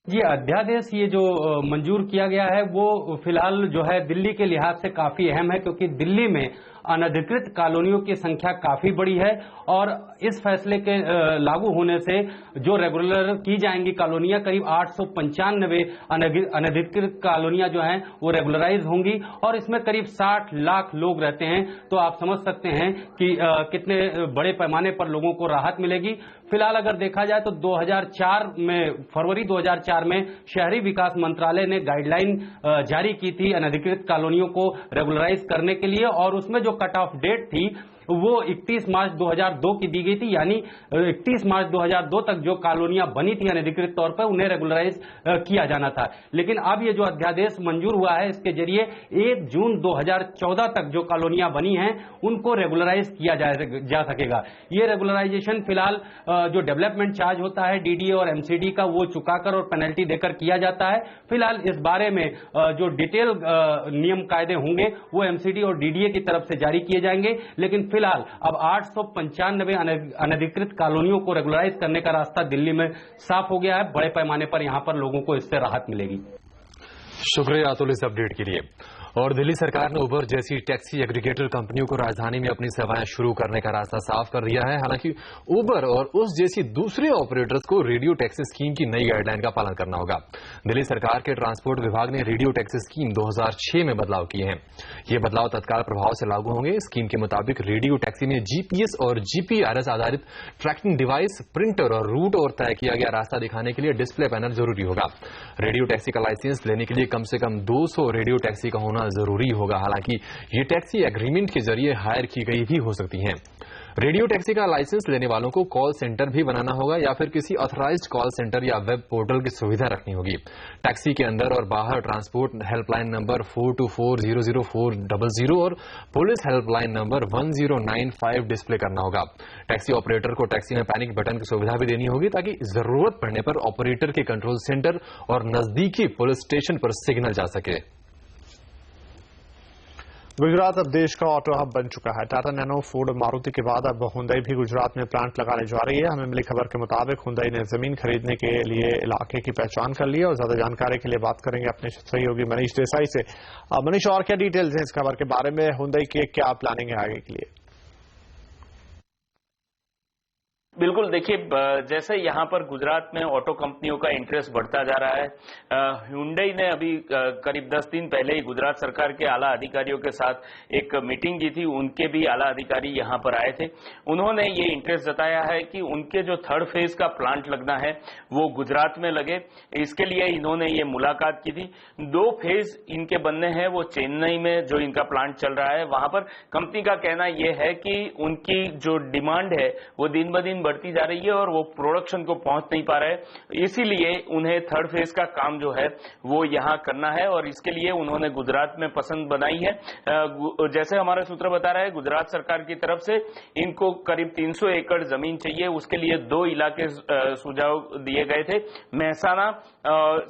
[SPEAKER 14] जी, अध्यादेश ये जो मंजूर किया गया है वो फिलहाल जो है दिल्ली के लिहाज से काफी अहम है, क्योंकि दिल्ली में अनधिकृत कॉलोनियों की संख्या काफी बड़ी है और इस फैसले के लागू होने से जो रेगुलर की जाएंगी कॉलोनियां, करीब 895 अनधिकृत कॉलोनियां जो हैं वो रेगुलराइज होंगी और इसमें करीब 60 लाख लोग रहते हैं। तो आप समझ सकते हैं कि कितने बड़े पैमाने पर लोगों को राहत मिलेगी। फिलहाल अगर देखा जाए तो 2004 में, फरवरी 2004 में शहरी विकास मंत्रालय ने गाइडलाइन जारी की थी अनधिकृत कॉलोनियों को रेगुलराइज करने के लिए और उसमें जो कट ऑफ डेट थी वो 31 मार्च 2002 की दी गई थी, यानी 31 मार्च 2002 तक जो कॉलोनियां बनी थी अनधिकृत तौर पर उन्हें रेगुलराइज किया जाना था। लेकिन अब ये जो अध्यादेश मंजूर हुआ है इसके जरिए 1 जून 2014 तक जो कॉलोनियां बनी हैं उनको रेगुलराइज किया जा सकेगा। ये रेगुलराइजेशन फिलहाल जो डेवलपमेंट चार्ज होता है डीडीए और एमसीडी का वो चुकाकर और पेनल्टी देकर किया जाता है। फिलहाल इस बारे में जो डिटेल नियम कायदे होंगे वो एमसीडी और डीडीए की तरफ से जारी किए जाएंगे। लेकिन फिलहाल अब 895 अनधिकृत कॉलोनियों को रेगुलराइज करने का रास्ता दिल्ली में साफ हो गया है। बड़े पैमाने पर यहां पर लोगों को इससे राहत मिलेगी।
[SPEAKER 2] शुक्रिया अतुल इस अपडेट के लिए। और दिल्ली सरकार ने उबर जैसी टैक्सी एग्रीगेटर कंपनियों को राजधानी में अपनी सेवाएं शुरू करने का रास्ता साफ कर दिया है। हालांकि उबर और उस जैसी दूसरे ऑपरेटर्स को रेडियो टैक्सी स्कीम की नई गाइडलाइन का पालन करना होगा। दिल्ली सरकार के ट्रांसपोर्ट विभाग ने रेडियो टैक्सी स्कीम 2006 में बदलाव किए हैं। ये बदलाव तत्काल प्रभाव से लागू होंगे। स्कीम के मुताबिक रेडियो टैक्सी में जीपीएस और जीपीआरएस आधारित ट्रैकिंग डिवाइस, प्रिंटर और रूट और तय किया गया रास्ता दिखाने के लिए डिस्प्ले पैनल जरूरी होगा। रेडियो टैक्सी का लाइसेंस लेने के लिए कम से कम 200 रेडियो टैक्सी का होना जरूरी होगा। हालांकि ये टैक्सी एग्रीमेंट के जरिए हायर की गई भी हो सकती हैं। रेडियो टैक्सी का लाइसेंस लेने वालों को कॉल सेंटर भी बनाना होगा या फिर किसी ऑथराइज्ड कॉल सेंटर या वेब पोर्टल की सुविधा रखनी होगी। टैक्सी के अंदर और बाहर ट्रांसपोर्ट हेल्पलाइन नंबर 42400400 और पुलिस हेल्पलाइन नंबर 1095 डिस्प्ले करना होगा। टैक्सी ऑपरेटर को टैक्सी में पैनिक बटन की सुविधा भी देनी होगी ताकि जरूरत पड़ने पर ऑपरेटर के कंट्रोल सेंटर और नजदीकी पुलिस स्टेशन पर सिग्नल जा सके।
[SPEAKER 1] गुजरात अब देश का ऑटो हब बन चुका है। टाटा नैनो, फोर्ड और मारुति के बाद अब हुंडई भी गुजरात में प्लांट लगाने जा रही है। हमें मिली खबर के मुताबिक हुंडई ने जमीन खरीदने के लिए इलाके की पहचान कर ली है और ज्यादा जानकारी के लिए बात करेंगे अपने सहयोगी मनीष देसाई से। मनीष, और क्या डिटेल्स हैं इस खबर के बारे में? हुंडई की क्या प्लानिंग है आगे के लिए?
[SPEAKER 15] बिल्कुल, देखिए, जैसे यहाँ पर गुजरात में ऑटो कंपनियों का इंटरेस्ट बढ़ता जा रहा है, हुंडई ने अभी करीब 10 दिन पहले ही गुजरात सरकार के आला अधिकारियों के साथ एक मीटिंग की थी। उनके भी आला अधिकारी यहाँ पर आए थे। उन्होंने ये इंटरेस्ट जताया है कि उनके जो 3rd फेज का प्लांट लगना है वो गुजरात में लगे। इसके लिए इन्होंने ये मुलाकात की थी। 2 फेज इनके बनने हैं, वो चेन्नई में जो इनका प्लांट चल रहा है वहां पर कंपनी का कहना यह है कि उनकी जो डिमांड है वो दिन ब दिन बढ़ती जा रही है और वो प्रोडक्शन को पहुंच नहीं पा रहे, इसीलिए उन्हें 3rd फेज का काम जो है वो यहां करना है और इसके लिए उन्होंने गुजरात में पसंद बनाई है। जैसे हमारे सूत्र बता रहे हैं, गुजरात सरकार की तरफ से इनको करीब 300 एकड़ जमीन चाहिए। उसके लिए 2 इलाके सुझाव दिए गए थे। महसाना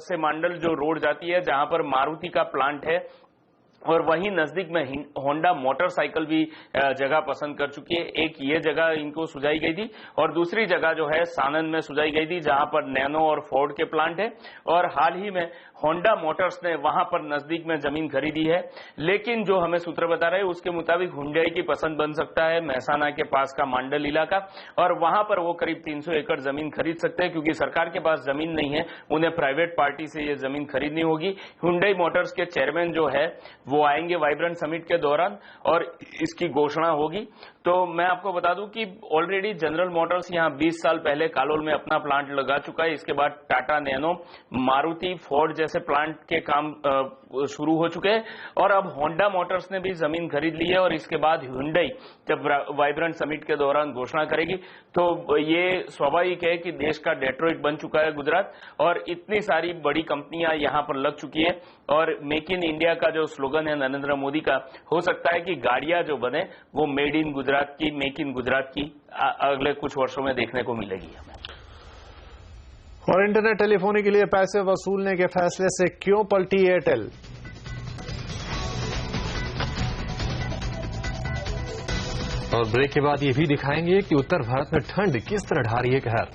[SPEAKER 15] से मांडल जो रोड जाती है जहां पर मारुति का प्लांट है और वहीं नजदीक में होंडा मोटरसाइकिल भी जगह पसंद कर चुकी है। एक ये जगह इनको सुझाई गई थी और दूसरी जगह जो है सानंद में सुझाई गई थी जहां पर नैनो और फोर्ड के प्लांट है और हाल ही में होंडा मोटर्स ने वहां पर नजदीक में जमीन खरीदी है। लेकिन जो हमें सूत्र बता रहे हैं उसके मुताबिक हुंडई की पसंद बन सकता है महसाना के पास का मांडल इलाका और वहां पर वो करीब 300 एकड़ जमीन खरीद सकते हैं क्योंकि सरकार के पास जमीन नहीं है, उन्हें प्राइवेट पार्टी से ये जमीन खरीदनी होगी। हुंडई मोटर्स के चेयरमैन जो है वो आएंगे वाइब्रेंट समिट के दौरान और इसकी घोषणा होगी। तो मैं आपको बता दूं कि ऑलरेडी जनरल मोटर्स यहां 20 साल पहले कालोल में अपना प्लांट लगा चुका है। इसके बाद टाटा नैनो, मारुति, फोर्ड जैसे प्लांट के काम शुरू हो चुके हैं और अब होंडा मोटर्स ने भी जमीन खरीद ली है और इसके बाद हुंडई जब वाइब्रेंट समिट के दौरान घोषणा करेगी तो ये स्वाभाविक है कि देश का डेट्रॉइट बन चुका है गुजरात और इतनी सारी बड़ी कंपनियां यहां पर लग चुकी है और मेक इन इंडिया का जो स्लोगन है नरेंद्र मोदी का, हो सकता है कि गाड़ियां जो बने वो मेड इन गुजरात की, मेक इन गुजरात की अगले कुछ वर्षों में देखने को मिलेगी हमें।
[SPEAKER 1] और इंटरनेट टेलीफोनी के लिए पैसे वसूलने के फैसले से क्यों पलटी एयरटेल?
[SPEAKER 2] और ब्रेक के बाद ये भी दिखाएंगे कि उत्तर भारत में ठंड किस तरह ढा रही है कहर।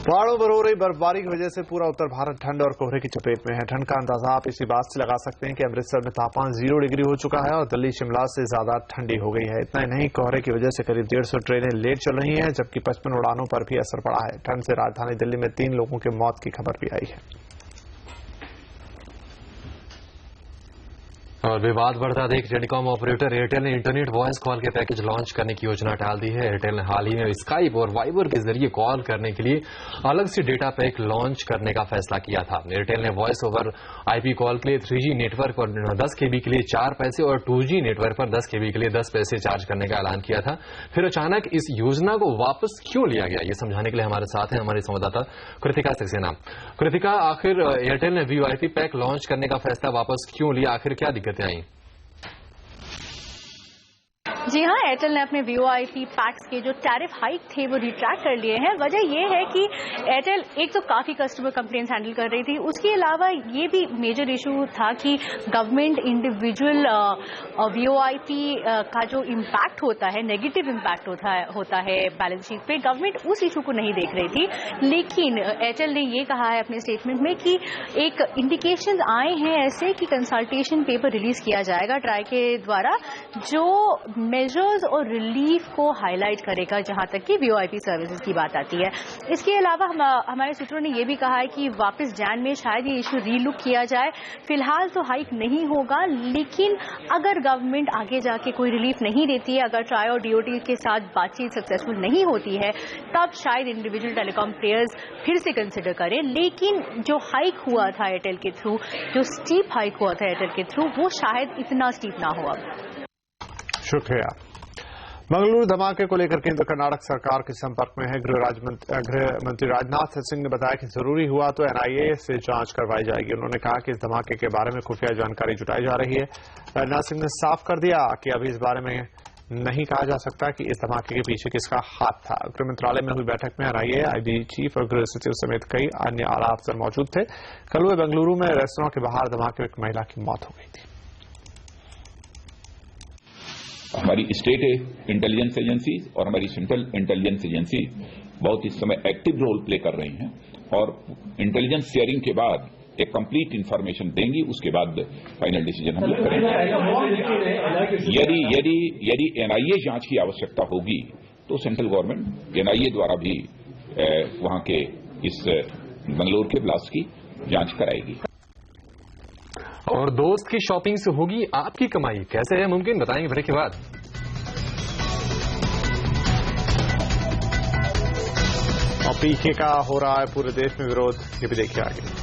[SPEAKER 1] पहाड़ों पर हो रही बर्फबारी की वजह से पूरा उत्तर भारत ठंड और कोहरे की चपेट में है। ठंड का अंदाजा आप इसी बात से लगा सकते हैं कि अमृतसर में तापमान 0 डिग्री हो चुका है और दिल्ली शिमला से ज्यादा ठंडी हो गई है। इतना ही नहीं, कोहरे की वजह से करीब 150 ट्रेनें लेट चल रही हैं जबकि 55 उड़ानों पर भी असर पड़ा है। ठंड से राजधानी दिल्ली में 3 लोगों की मौत की खबर भी आई है।
[SPEAKER 2] और विवाद बढ़ता देख टेलीकॉम ऑपरेटर एयरटेल ने इंटरनेट वॉइस कॉल के पैकेज लॉन्च करने की योजना टाल दी है। एयरटेल ने हाल ही में स्काइप और वाइबर के जरिए कॉल करने के लिए अलग से डेटा पैक लॉन्च करने का फैसला किया था। एयरटेल ने वॉइस ओवर आईपी कॉल के लिए 3G नेटवर्क पर 10 KB के लिए 4 पैसे और 2G नेटवर्क पर 10 KB के लिए 10 पैसे चार्ज करने का ऐलान किया था। फिर अचानक इस योजना को वापस क्यों लिया गया, ये समझाने के लिए हमारे साथ हैं हमारी संवाददाता कृतिका सक्सेना। कृतिका, आखिर एयरटेल ने वीओआईपी पैक लॉन्च करने का फैसला वापस क्यों लिया, आखिर क्या दिक्कतें आई?
[SPEAKER 16] जी हाँ, एयरटेल ने अपने वीओआईपी पैक्स के जो टैरिफ हाइक थे वो रिट्रैक्ट कर लिए हैं। वजह ये है कि एयरटेल एक तो काफी कस्टमर कंप्लेंट्स हैंडल कर रही थी, उसके अलावा ये भी मेजर इशू था कि गवर्नमेंट इंडिविजुअल वीओआईपी का जो इम्पैक्ट होता है, नेगेटिव इम्पैक्ट होता है बैलेंस शीट पे, गवर्नमेंट उस इशू को नहीं देख रही थी। लेकिन एयरटेल ने ये कहा है अपने स्टेटमेंट में कि एक इंडिकेशन आए हैं ऐसे कि कंसल्टेशन पेपर रिलीज किया जाएगा ट्राई के द्वारा जो मेजर्स और रिलीफ को हाईलाइट करेगा जहां तक कि वीओआईपी सर्विसेज की बात आती है। इसके अलावा हमारे सूत्रों ने यह भी कहा है कि वापस जैन में शायद ये इशू रीलुक किया जाए। फिलहाल तो हाइक नहीं होगा, लेकिन अगर गवर्नमेंट आगे जाके कोई रिलीफ नहीं देती है, अगर ट्राई और डीओटी के साथ बातचीत सक्सेसफुल नहीं होती है, तब शायद इंडिविजुअल टेलीकॉम प्लेयर्स फिर से कंसिडर करें। लेकिन जो हाइक हुआ था एयरटेल के थ्रू, जो स्टीप हाइक हुआ था एयरटेल के थ्रू, वो शायद इतना स्टीप ना हो।
[SPEAKER 1] शुक्रिया। मंगलुरु धमाके को लेकर केंद्र कर्नाटक सरकार के संपर्क में है। गृह मंत्री राजनाथ सिंह ने बताया कि जरूरी हुआ तो एनआईए से जांच करवाई जाएगी। उन्होंने कहा कि इस धमाके के बारे में खुफिया जानकारी जुटाई जा रही है। राजनाथ सिंह ने साफ कर दिया कि अभी इस बारे में नहीं कहा जा सकता कि इस धमाके के पीछे किसका हाथ था। गृह मंत्रालय में हुई बैठक में एनआईए, आईबी चीफ और गृह सचिव समेत कई अन्य आला अफसर मौजूद थे। कल हुए बेंगलुरु में रेस्तरां के बाहर धमाके में एक महिला की मौत हो गई थी।
[SPEAKER 17] हमारी स्टेट इंटेलिजेंस एजेंसी और हमारी सेंट्रल इंटेलिजेंस एजेंसी बहुत इस समय एक्टिव रोल प्ले कर रही हैं और इंटेलिजेंस शेयरिंग के बाद एक कंप्लीट इंफॉर्मेशन देंगी, उसके बाद फाइनल डिसीजन हम लोग करेंगे। यदि एनआईए जांच की आवश्यकता होगी तो सेंट्रल गवर्नमेंट एनआईए द्वारा भी वहां के इस बंगलौर के ब्लास्ट की जांच कराएगी।
[SPEAKER 2] और दोस्त की शॉपिंग से होगी आपकी कमाई, कैसे है मुमकिन, बताएंगे ब्रेक के बाद।
[SPEAKER 1] और पीके का हो रहा है पूरे देश में विरोध, ये भी देखिए आगे।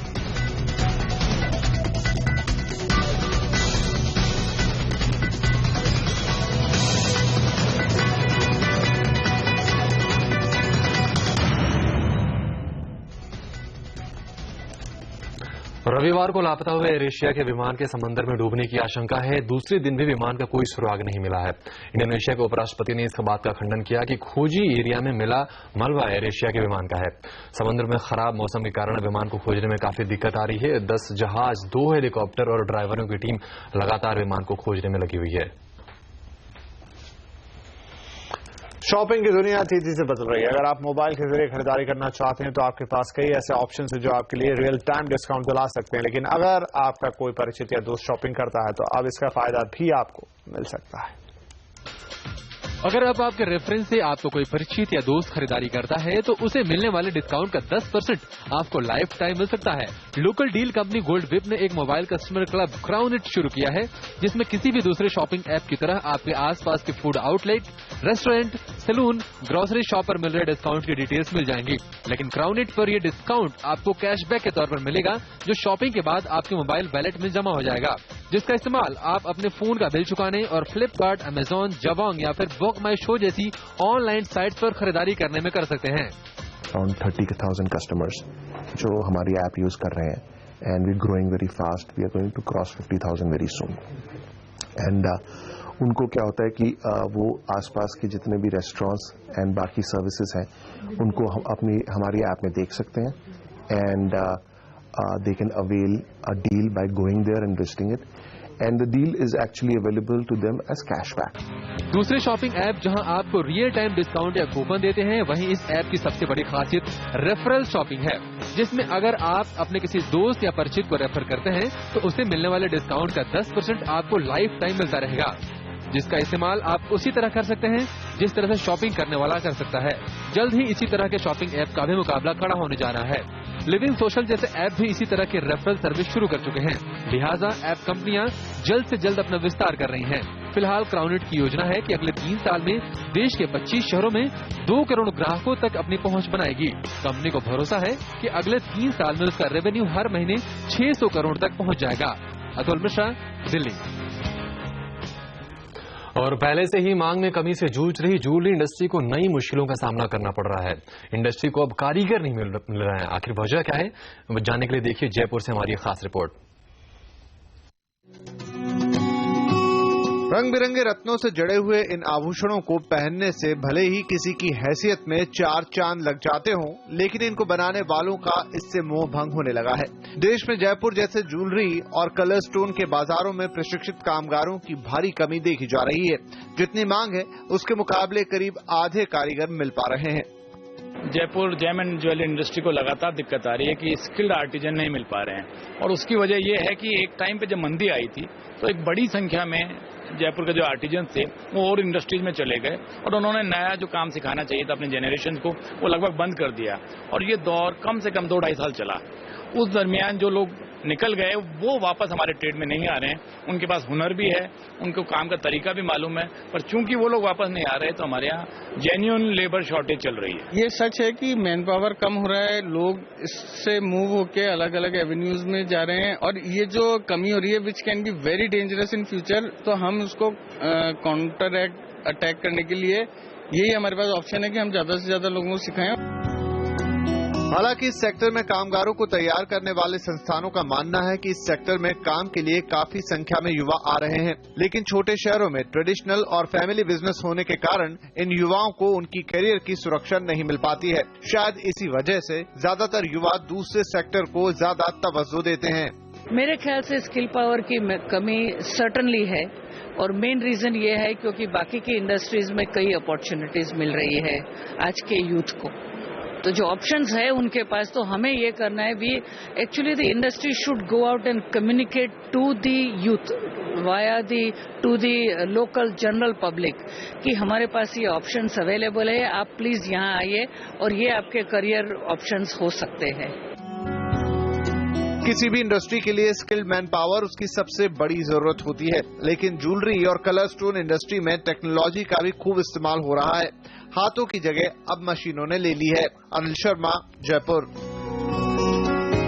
[SPEAKER 2] रविवार को लापता हुए एयर एशिया के विमान के समंदर में डूबने की आशंका है। दूसरे दिन भी विमान का कोई सुराग नहीं मिला है। इंडोनेशिया के उपराष्ट्रपति ने इस बात का खंडन किया कि खोजी एरिया में मिला मलबा एयर एशिया के विमान का है। समुद्र में खराब मौसम के कारण विमान को खोजने में काफी दिक्कत आ रही है। 10 जहाज, 2 हेलीकॉप्टर और ड्राइवरों की टीम लगातार विमान को खोजने में लगी हुई है।
[SPEAKER 1] शॉपिंग की दुनिया तेजी से बदल रही है। अगर आप मोबाइल के जरिए खरीदारी करना चाहते हैं तो आपके पास कई ऐसे ऑप्शन हैं जो आपके लिए रियल टाइम डिस्काउंट दिला सकते हैं। लेकिन अगर आपका कोई परिचित या दोस्त शॉपिंग करता है तो अब इसका फायदा भी आपको मिल सकता है।
[SPEAKER 2] अगर अब आपके रेफरेंस से आपको कोई परिचित या दोस्त खरीदारी करता है तो उसे मिलने वाले डिस्काउंट का 10% आपको लाइफ टाइम मिल सकता है। Local deal company gold whip ने एक mobile customer club crown it शुरू किया है, जिसमें किसी भी दूसरे शॉपिंग ऐप की तरह आपके आसपास के food outlet, restaurant, salon, grocery shop पर मिल रहे डिस्काउंट की डिटेल्स मिल जाएंगी। लेकिन क्राउन इट पर यह डिस्काउंट आपको कैशबैक के तौर पर मिलेगा, जो शॉपिंग के बाद आपके मोबाइल वैलेट में जमा हो जाएगा, जिसका इस्तेमाल आप अपने फोन का बिल चुकाने और फ्लिपकार्ट, अमेजॉन, जबोंग या फिर बुक माई शो जैसी ऑनलाइन साइट पर खरीदारी करने में कर सकते हैं।
[SPEAKER 18] Around 30,000 customers जो हमारी ऐप यूज कर रहे हैं and we're growing very fast. We are going to cross 50,000 very soon. And उनको क्या होता है कि वो आसपास के जितने भी रेस्टोरेंट्स एंड बाकी सर्विसेज हैं उनको हम हमारी ऐप में देख सकते हैं and they can avail a deal by going there and visiting it. And the deal is actually available to them as cashback.
[SPEAKER 2] दूसरे शॉपिंग ऐप जहां आपको रियल टाइम डिस्काउंट या कूपन देते हैं, वहीं इस ऐप की सबसे बड़ी खासियत रेफरल शॉपिंग है, जिसमें अगर आप अपने किसी दोस्त या परिचित को रेफर करते हैं तो उसे मिलने वाले डिस्काउंट का 10% आपको लाइफ टाइम मिलता रहेगा, जिसका इस्तेमाल आप उसी तरह कर सकते हैं जिस तरह से शॉपिंग करने वाला कर सकता है। जल्द ही इसी तरह के शॉपिंग ऐप का भी मुकाबला खड़ा होने जा रहा है। लिविंग सोशल जैसे ऐप भी इसी तरह के रेफरल सर्विस शुरू कर चुके हैं, लिहाजा ऐप कंपनियां जल्द से जल्द अपना विस्तार कर रही हैं। फिलहाल क्राउन इट की योजना है कि अगले 3 साल में देश के 25 शहरों में 2 करोड़ ग्राहकों तक अपनी पहुंच बनाएगी। कंपनी को भरोसा है कि अगले 3 साल में उसका रेवेन्यू हर महीने 600 करोड़ तक पहुंच जाएगा। अतुल मिश्रा, दिल्ली। और पहले से ही मांग में कमी से जूझ रही ज्वेलरी इंडस्ट्री को नई मुश्किलों का सामना करना पड़ रहा है। इंडस्ट्री को अब कारीगर नहीं मिल रहे हैं। आखिर वजह क्या है, जानने के लिए देखिए जयपुर से हमारी खास रिपोर्ट।
[SPEAKER 1] रंग बिरंगे रत्नों से जड़े हुए इन आभूषणों को पहनने से भले ही किसी की हैसियत में 4 चांद लग जाते हों, लेकिन इनको बनाने वालों का इससे मोह भंग होने लगा है। देश में जयपुर जैसे ज्वेलरी और कलर स्टोन के बाजारों में प्रशिक्षित कामगारों की भारी कमी देखी जा रही है। जितनी मांग है उसके मुकाबले करीब आधे कारीगर मिल पा रहे हैं।
[SPEAKER 19] Jaipur gem and jewellery industry को लगातार दिक्कत आ रही है कि स्किल्ड आर्टिजन नहीं मिल पा रहे हैं, और उसकी वजह यह है कि एक टाइम पे जब मंदी आई थी तो एक बड़ी संख्या में जयपुर के जो आर्टिजन थे वो और इंडस्ट्रीज में चले गए और उन्होंने नया जो काम सिखाना चाहिए था अपने जेनरेशन को वो लगभग बंद कर दिया और ये दौर कम से कम 2-2.5 साल चला। उस दरमियान जो लोग निकल गए वो वापस हमारे ट्रेड में नहीं आ रहे हैं। उनके पास हुनर भी है, उनको काम का तरीका भी मालूम है, पर चूंकि वो लोग वापस नहीं आ रहे तो हमारे यहाँ जेन्युइन लेबर शॉर्टेज चल रही है।
[SPEAKER 20] ये सच है कि मैन पावर कम हो रहा है, लोग इससे मूव होके अलग अलग एवेन्यूज में जा रहे हैं और ये जो कमी हो रही है which can be very dangerous in future, तो हम उसको काउंटर अटैक करने के लिए यही हमारे पास ऑप्शन है कि हम ज्यादा से ज्यादा लोगों को सिखाएं।
[SPEAKER 1] हालांकि इस सेक्टर में कामगारों को तैयार करने वाले संस्थानों का मानना है कि इस सेक्टर में काम के लिए काफी संख्या में युवा आ रहे हैं, लेकिन छोटे शहरों में ट्रेडिशनल और फैमिली बिजनेस होने के कारण इन युवाओं को उनकी करियर की सुरक्षा नहीं मिल पाती है। शायद इसी वजह से ज्यादातर युवा दूसरे सेक्टर को ज्यादा तवज्जो देते हैं।
[SPEAKER 21] मेरे ख्याल से स्किल पावर की कमी सर्टनली है और मेन रीजन ये है क्योंकि बाकी की इंडस्ट्रीज में कई अपॉर्चुनिटीज मिल रही है आज के यूथ को, तो जो ऑप्शंस है उनके पास, तो हमें ये करना है we actually the industry should go out and communicate to the youth via to the local general public कि हमारे पास ये ऑप्शंस अवेलेबल है, आप प्लीज यहाँ आइए और ये आपके करियर ऑप्शंस हो सकते हैं।
[SPEAKER 1] किसी भी इंडस्ट्री के लिए स्किल्ड मैन पावर उसकी सबसे बड़ी जरूरत होती है, लेकिन ज्वेलरी और कलर स्टोन इंडस्ट्री में टेक्नोलॉजी का भी खूब इस्तेमाल हो रहा है। हाथों की जगह अब मशीनों ने ले ली है। अनिल शर्मा, जयपुर।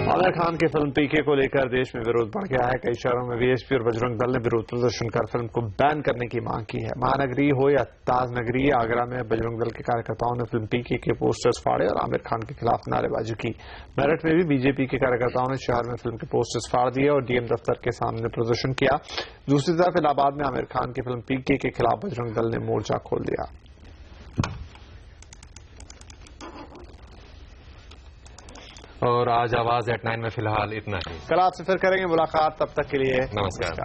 [SPEAKER 1] आमिर खान की फिल्म पीके को लेकर देश में विरोध बढ़ गया है। कई शहरों में वीएचपी और बजरंग दल ने विरोध प्रदर्शन कर फिल्म को बैन करने की मांग की है। महानगरी हो या ताजनगरी, आगरा में बजरंग दल के कार्यकर्ताओं ने फिल्म पीके के पोस्टर्स फाड़े और आमिर खान के खिलाफ नारेबाजी की। मेरठ में भी बीजेपी के कार्यकर्ताओं ने शहर में फिल्म के पोस्टर्स फाड़ दिए और डीएम दफ्तर के सामने प्रदर्शन किया। दूसरी तरफ इलाहाबाद में आमिर खान की फिल्म पीके के खिलाफ बजरंग दल ने मोर्चा खोल दिया।
[SPEAKER 2] और आज आवाज एट 9 में फिलहाल इतना ही।
[SPEAKER 1] कल आपसे फिर करेंगे मुलाकात, तब तक के लिए
[SPEAKER 2] नमस्कार।